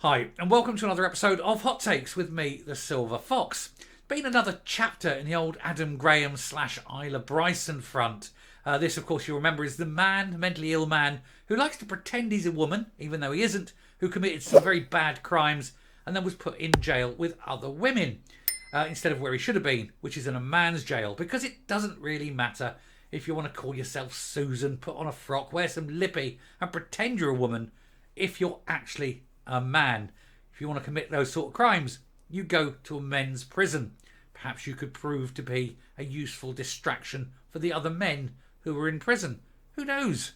Hi, and welcome to another episode of Hot Takes with me, the Silver Fox. Been another chapter in the old Adam Graham / Isla Bryson front. This, of course, you'll remember, is the mentally ill man, who likes to pretend he's a woman, even though he isn't, who committed some very bad crimes and then was put in jail with other women, instead of where he should have been, which is in a man's jail, because it doesn't really matter if you want to call yourself Susan, put on a frock, wear some lippy and pretend you're a woman if you're actually a man. If you want to commit those sort of crimes, you go to a men's prison. Perhaps you could prove to be a useful distraction for the other men who are in prison. Who knows?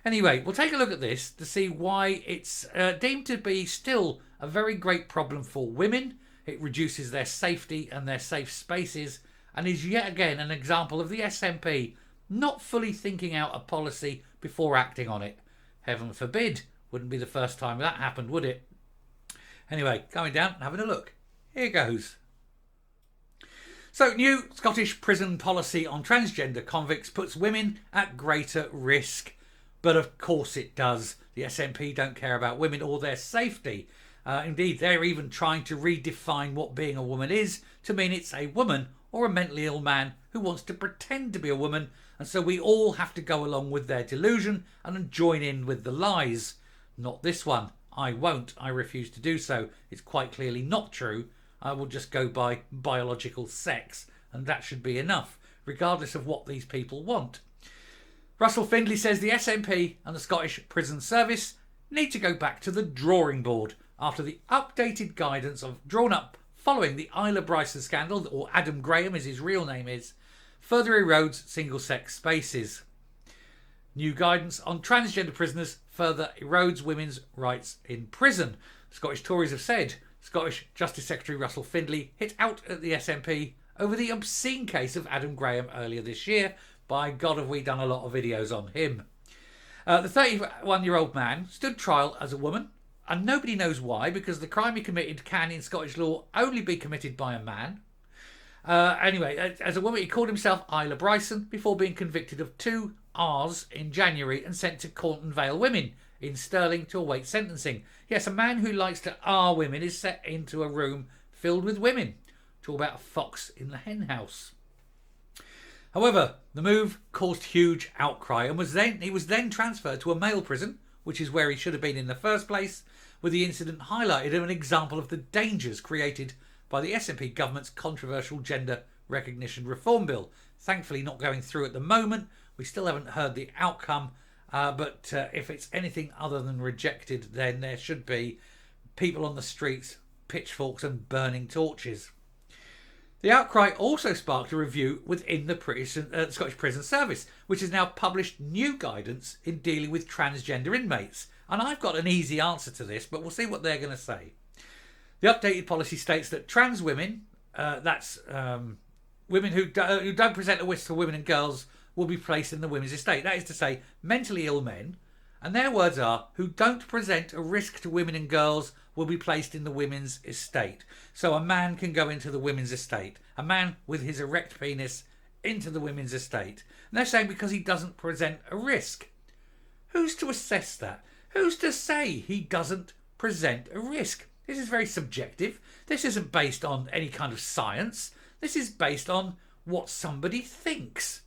Anyway, we'll take a look at this to see why it's deemed to be still a very great problem for women. It reduces their safety and their safe spaces, and is yet again an example of the SNP not fully thinking out a policy before acting on it. Heaven forbid. Wouldn't be the first time that happened, would it? Anyway, going down and having a look. Here goes. So, new Scottish prison policy on transgender convicts puts women at greater risk. But of course it does. The SNP don't care about women or their safety. Indeed, they're even trying to redefine what being a woman is to mean it's a woman or a mentally ill man who wants to pretend to be a woman. And so we all have to go along with their delusion and join in with the lies. Not this one. I won't. I refuse to do so. It's quite clearly not true. I will just go by biological sex, and that should be enough, regardless of what these people want. Russell Findley says the SNP and the Scottish Prison Service need to go back to the drawing board after the updated guidance of drawn up following the Isla Bryson scandal, or Adam Graham as his real name is, further erodes single-sex spaces. New guidance on transgender prisoners further erodes women's rights in prison. Scottish Tories have said. Scottish Justice Secretary Russell Findley hit out at the SNP over the obscene case of Adam Graham earlier this year. By God, have we done a lot of videos on him. The 31-year-old man stood trial as a woman, and nobody knows why, because the crime he committed can, in Scottish law, only be committed by a man. Anyway, as a woman, he called himself Isla Bryson before being convicted of 2 R's in January and sent to Cornton Vale Women in Stirling to await sentencing. Yes, a man who likes to R women is set into a room filled with women. Talk about a fox in the hen house. However, the move caused huge outcry and he was then transferred to a male prison, which is where he should have been in the first place, with the incident highlighted as an example of the dangers created by the SNP government's controversial gender recognition reform bill. Thankfully not going through at the moment. We still haven't heard the outcome, but if it's anything other than rejected, then there should be people on the streets, pitchforks and burning torches. The outcry also sparked a review within the Scottish Prison Service, which has now published new guidance in dealing with transgender inmates. And I've got an easy answer to this, but we'll see what they're going to say. The updated policy states that trans women, women who don't present a risk to women and girls, will be placed in the women's estate. That is to say, mentally ill men, and their words are, who don't present a risk to women and girls will be placed in the women's estate. So a man can go into the women's estate. A man with his erect penis into the women's estate. And they're saying because he doesn't present a risk. Who's to assess that? Who's to say he doesn't present a risk? This is very subjective. This isn't based on any kind of science. This is based on what somebody thinks.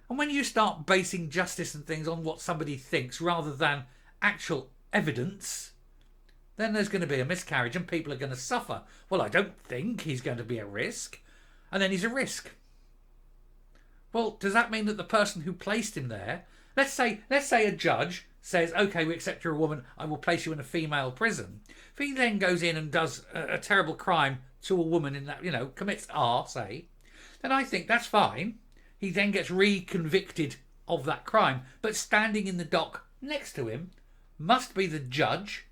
And when you start basing justice and things on what somebody thinks rather than actual evidence, then there's going to be a miscarriage and people are going to suffer. Well, I don't think he's going to be a risk. And then he's a risk. Well, does that mean that the person who placed him there, let's say a judge says, okay, we accept you're a woman, I will place you in a female prison. If he then goes in and does a terrible crime to a woman in that, commits R, say, then I think that's fine. He then gets re-convicted of that crime. But standing in the dock next to him must be the judge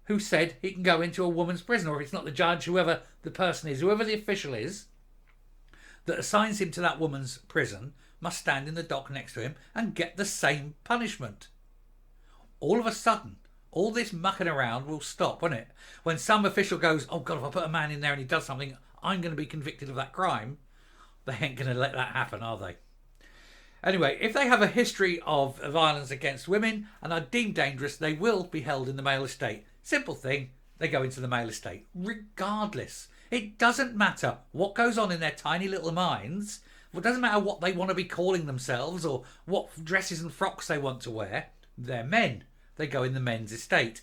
who said he can go into a woman's prison. Or if it's not the judge, whoever the person is, whoever the official is that assigns him to that woman's prison must stand in the dock next to him and get the same punishment. All of a sudden, all this mucking around will stop, won't it? When some official goes, oh God, if I put a man in there and he does something, I'm going to be convicted of that crime. They ain't going to let that happen, are they? Anyway, if they have a history of violence against women and are deemed dangerous, they will be held in the male estate. Simple thing, they go into the male estate, regardless. It doesn't matter what goes on in their tiny little minds. It doesn't matter what they want to be calling themselves or what dresses and frocks they want to wear. They're men. They go in the men's estate.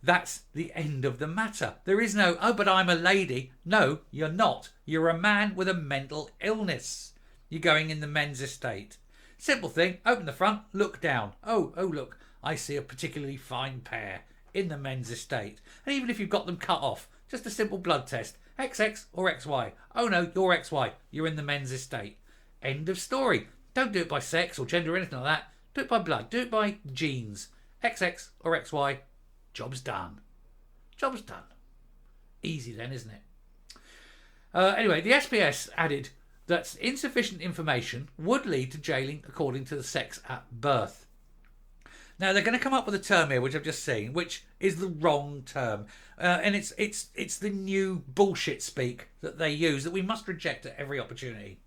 That's the end of the matter. There is no, oh, but I'm a lady. No, you're not. You're a man with a mental illness. You're going in the men's estate. Simple thing. Open the front, look down. Oh, look, I see a particularly fine pair in the men's estate. And even if you've got them cut off, just a simple blood test. XX or XY. Oh no, you're XY. You're in the men's estate. End of story. Don't do it by sex or gender or anything like that. Do it by blood. Do it by genes. XX or XY. Job's done. Job's done. Easy then, isn't it? Anyway, the SPS added that insufficient information would lead to jailing according to the sex at birth. Now they're going to come up with a term here, which I've just seen, which is the wrong term, and it's the new bullshit speak that they use that we must reject at every opportunity.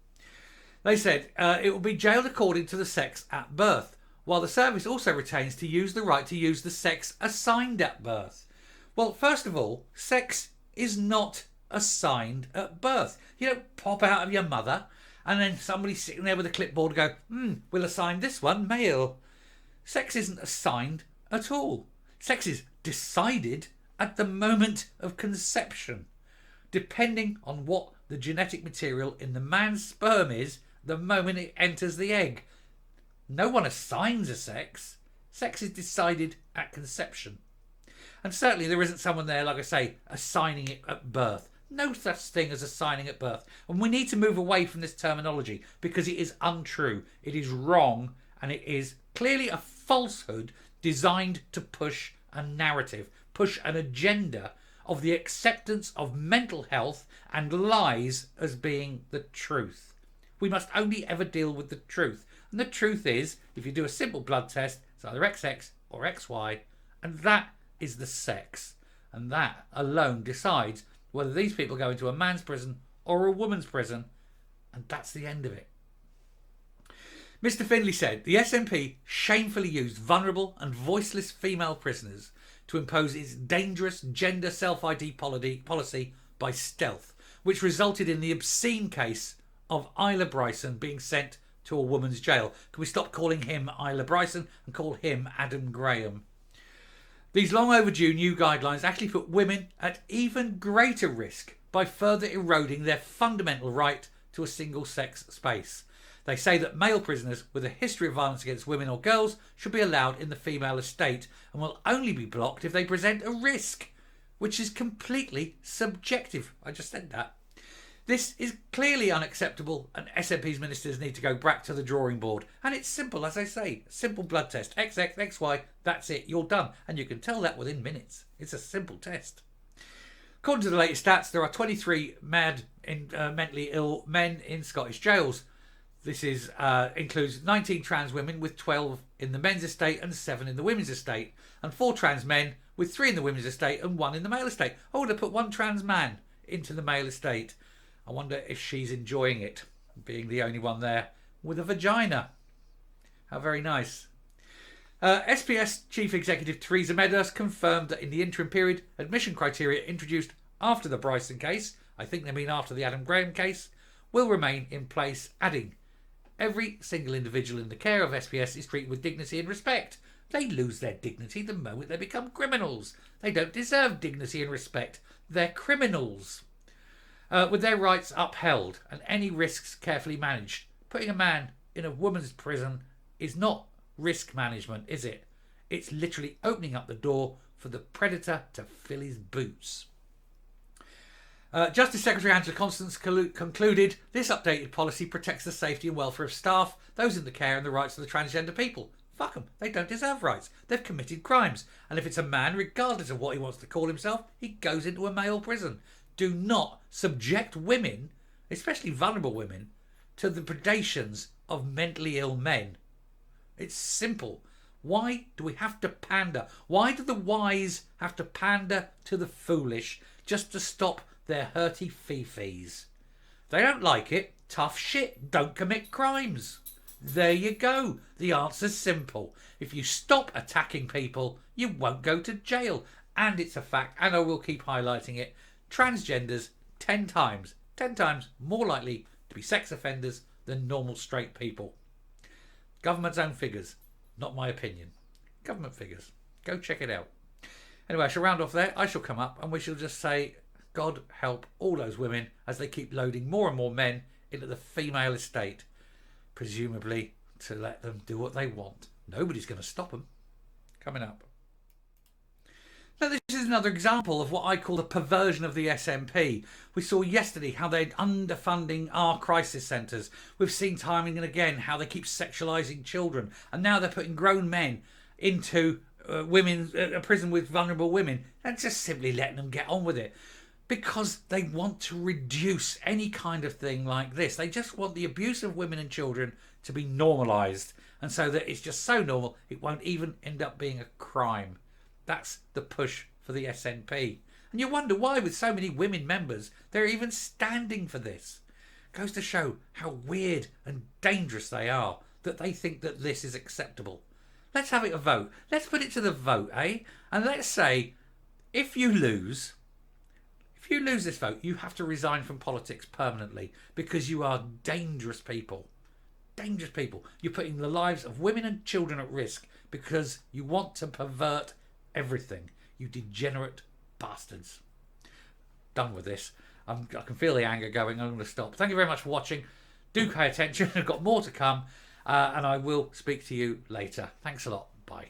They said it will be jailed according to the sex at birth, while the service also retains to use the right to use the sex assigned at birth. Well, first of all, sex is not assigned at birth. You don't pop out of your mother and then somebody sitting there with a clipboard go, we'll assign this one male. Sex isn't assigned at all. Sex is decided at the moment of conception, depending on what the genetic material in the man's sperm is the moment it enters the egg. No one assigns a sex. Sex is decided at conception. And certainly there isn't someone there, like I say, assigning it at birth. No such thing as assigning at birth. And we need to move away from this terminology because it is untrue. It is wrong, and it is clearly a falsehood designed to push a narrative, push an agenda of the acceptance of mental health and lies as being the truth. We must only ever deal with the truth. And the truth is, if you do a simple blood test, it's either XX or XY, and that is the sex. And that alone decides whether these people go into a man's prison or a woman's prison, and that's the end of it. Mr. Findley said the SNP shamefully used vulnerable and voiceless female prisoners to impose its dangerous gender self-ID policy by stealth, which resulted in the obscene case of Isla Bryson being sent to a woman's jail. Can we stop calling him Isla Bryson and call him Adam Graham? These long overdue new guidelines actually put women at even greater risk by further eroding their fundamental right to a single-sex space. They say that male prisoners with a history of violence against women or girls should be allowed in the female estate and will only be blocked if they present a risk, which is completely subjective. I just said that. This is clearly unacceptable, and SNP's ministers need to go back to the drawing board. And it's simple, as I say, simple blood test. XX, XY, that's it, you're done. And you can tell that within minutes. It's a simple test. According to the latest stats, there are 23 mentally ill men in Scottish jails. This includes 19 trans women with 12 in the men's estate and 7 in the women's estate, and 4 trans men with 3 in the women's estate and 1 in the male estate. I would have put 1 trans man into the male estate. I wonder if she's enjoying it, being the only one there with a vagina. How very nice. SPS Chief Executive Theresa Meadows confirmed that in the interim period, admission criteria introduced after the Bryson case, I think they mean after the Adam Graham case, will remain in place, adding, every single individual in the care of SPS is treated with dignity and respect. They lose their dignity the moment they become criminals. They don't deserve dignity and respect. They're criminals. With their rights upheld and any risks carefully managed. Putting a man in a woman's prison is not risk management, is it? It's literally opening up the door for the predator to fill his boots. Justice Secretary Angela Constance concluded this updated policy protects the safety and welfare of staff, those in the care, and the rights of the transgender people. Fuck them. They don't deserve rights. They've committed crimes. And if it's a man, regardless of what he wants to call himself, he goes into a male prison. Do not subject women, especially vulnerable women, to the predations of mentally ill men. It's simple. Why do we have to pander? Why do the wise have to pander to the foolish just to stop their hurty fee-fees? They don't like it. Tough shit. Don't commit crimes. There you go. The answer's simple. If you stop attacking people, you won't go to jail. and it's a fact, and I will keep highlighting it. Transgenders 10 times more likely to be sex offenders than normal straight people. Government's own figures, not my opinion. Government figures. Go check it out. Anyway, I shall round off there. I shall come up and we shall just say, God help all those women as they keep loading more and more men into the female estate, presumably to let them do what they want. Nobody's going to stop them. Coming up. Now, this is another example of what I call the perversion of the SNP. We saw yesterday how they're underfunding our crisis centres. We've seen time and again how they keep sexualising children. And now they're putting grown men into a prison with vulnerable women and just simply letting them get on with it. Because they want to reduce any kind of thing like this. They just want the abuse of women and children to be normalised. And so that it's just so normal, it won't even end up being a crime. That's the push for the SNP. And you wonder why, with so many women members, they're even standing for this. Goes to show how weird and dangerous they are, that they think that this is acceptable. Let's have it a vote. Let's put it to the vote, eh? And let's say, if you lose this vote, you have to resign from politics permanently because you are dangerous people. Dangerous people. You're putting the lives of women and children at risk because you want to pervert everything. You degenerate bastards. Done with this. I can feel the anger going. I'm going to stop. Thank you very much for watching. Do pay attention. I've got more to come. And I will speak to you later. Thanks a lot. Bye.